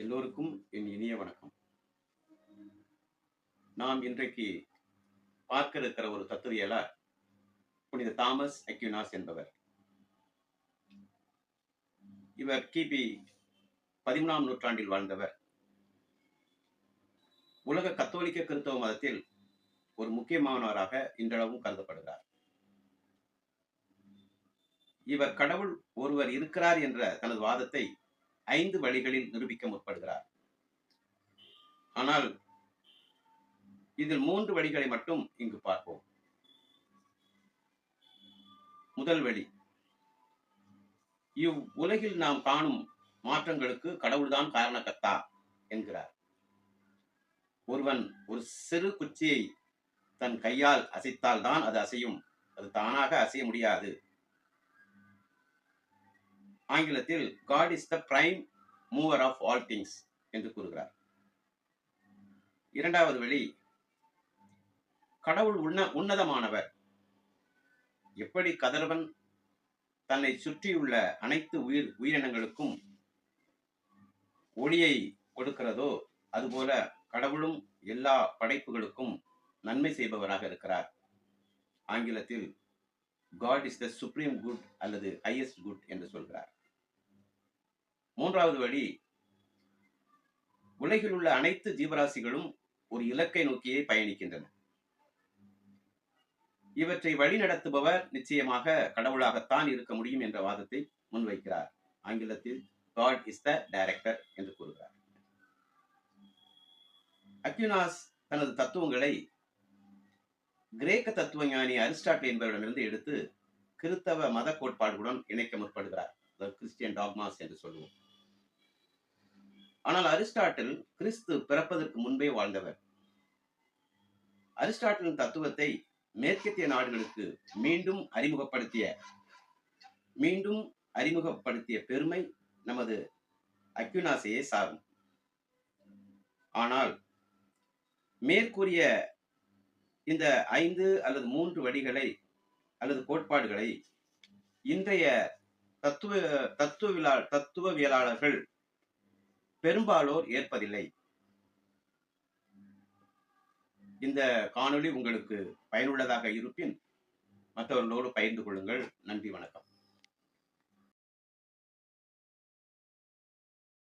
எல்லோருக்கும் என் இனிய வணக்கம். நாம் இன்றைக்கு பார்க்க இருக்கிற ஒரு தத்துவியலாளர் புனித தாமஸ் அக்யூனாஸ் என்பவர். இவர் கிபி 13ஆம் நூற்றாண்டில் வாழ்ந்தவர். உலக கத்தோலிக்க கிறிஸ்தவ மதத்தில் ஒரு முக்கியமானவராக இன்றளவும் கருதப்படுகிறார். இவர் கடவுள் ஒருவர் இருக்கிறார் என்ற தனது வாதத்தை 5 வழிகளில் நிரூபிக்க முற்படுகிறார். ஆனால் இதில் 3 வழிகளை மட்டும் இங்கு பார்ப்போம். முதல் வழி, உலகில் நாம் காணும் மாற்றங்களுக்கு கடவுள்தான் காரணகர்த்தா என்கிறார். ஒருவன் ஒரு சிறு குச்சியை தன் கையால் அசைத்தால் தான் அது அசையும், அது தானாக அசைய முடியாது. ஆங்கிலத்தில் God is the prime mover of all things என்று கூறுகிறார். இரண்டாவது வழி, கடவுள் உன்னதமானவர். எப்படி கதிரவன் தன்னை சுற்றியுள்ள அனைத்து உயிரினங்களுக்கும் ஒளியை கொடுக்கிறதோ அதுபோல கடவுளும் எல்லா படைப்புகளுக்கும் நன்மை செய்பவராக இருக்கிறார். ஆங்கிலத்தில் God is the supreme good அல்லது highest good என்று சொல்கிறார். மூன்றாவது வழி, உலகில் உள்ள அனைத்து ஜீவராசிகளும் ஒரு இலக்கை நோக்கியே பயணிக்கின்றன. இவற்றை வழிநடத்துபவர் நிச்சயமாக கடவுளாகத்தான் இருக்க முடியும் என்ற வாதத்தை முன்வைக்கிறார். ஆங்கிலத்தில் God is the director என்று கூறுகிறார். அக்யூனாஸ் தனது தத்துவங்களை கிரேக்க தத்துவஞானி அரிஸ்டாட்டில் என்பவரிடமிருந்து எடுத்து கிறிஸ்தவ மத கோட்பாடுகளுடன் இணைக்க முற்படுகிறார். கிறிஸ்டியன் டாக்மாஸ் என்று சொல்லுவோம். ஆனால் அரிஸ்டாட்டில் கிறிஸ்து பிறப்பதற்கு முன்பே வாழ்ந்தவர். அரிஸ்டாட்டிலின் தத்துவத்தை மேற்கத்திய நாடுகளுக்கு மீண்டும் அறிமுகப்படுத்திய பெருமை நமது அக்யூனாஸையே சாரும். ஆனால் மேற்கூறிய இந்த 5 அல்லது 3 வழிகளை அல்லது கோட்பாடுகளை இன்றைய தத்துவவியலாளர்கள் பெரும்பாலோர் ஏற்பதில்லை. இந்த காணொளி உங்களுக்கு பயனுள்ளதாக இருப்பின் மற்றவர்களோடு பகிர்ந்து கொள்ளுங்கள். நன்றி, வணக்கம்.